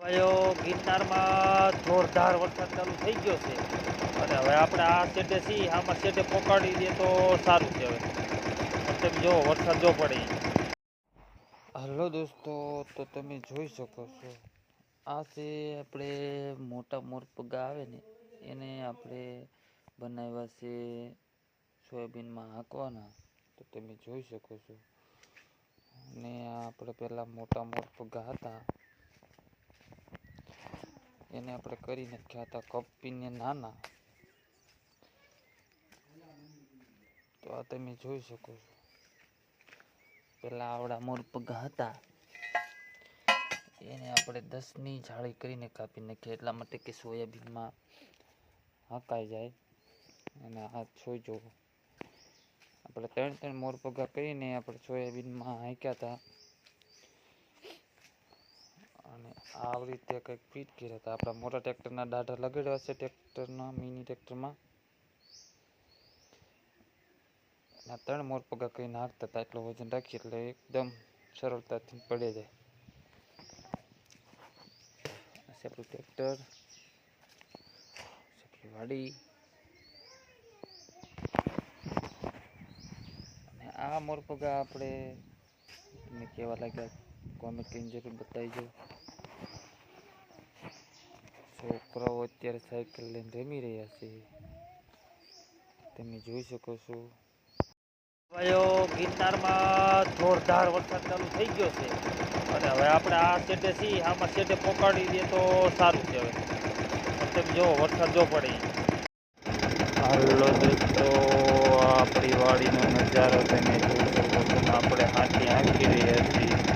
ગિરનારમાં જોરદાર વરસાદ ચાલુ થઈ ગયો છે અને હવે આપણે આ સેટે છીએ આમાં સેટે પકડી દઈએ તો સારું છે. હવે તમે જો વરસાદ જો પડે. હલો દોસ્તો, તો તમે જોઈ શકો છો આ છે આપણે મોટા મોરપગા આવે ને એને આપણે બનાવ્યા છે સોયાબીનમાં હાંકવાના. તો તમે જોઈ શકો છો. અને આપણે પેલા મોટા મોરપગા હતા એને આપણે કરી નાખ્યા હતા કપીને નાના. તો આ તમે જોઈ શકો છો. પેલા આવડા મોરપગા હતા એને આપણે 10ની જાળી કરીને કાપી નાખીએ એટલા માટે કે સોયાબીનમાં હાંકાઈ જાય. અને આ જોઈ જો આપણે 3 મોરપગા કરીને આપણે સોયાબીનમાં હાંક્યા હતા. અને આવી રીતે કંઈક ફીટ કર્યા હતા. આપણા મોટા ટ્રેક્ટરના દાઢા લગાડ્યા છે ટ્રેક્ટરના મિની ટ્રેક્ટરમાં. 3 મોરપગા કરીને હાંકતા હતા એટલું વજન રાખીએ એટલે એકદમ સરળતાથી પડી જાય. આપણું ટ્રેક્ટર, આપણી વાડી. અને આ મોરપગા આપણે તમને કેવા લાગ્યા કોમેન્ટ કરીને જરૂર બતાવજો. છોકરાઓ અત્યારે સાયકલ લઈને રમી રહ્યા છે તમે જોઈ શકો છો. ગિરનારમાં જોરદાર વરસાદ ચાલુ થઈ ગયો છે અને હવે આપણે આ સેટે છીએ આમાં સેટે પકડી દઈએ તો સારું છે. હવે તમે જો વરસાદ જો પડે. હાલો દોસ્તો, આપણી વાડીનો નજારો તમે જોઈ શકો છો. આપણે હાથી હાંકી રહ્યા છીએ.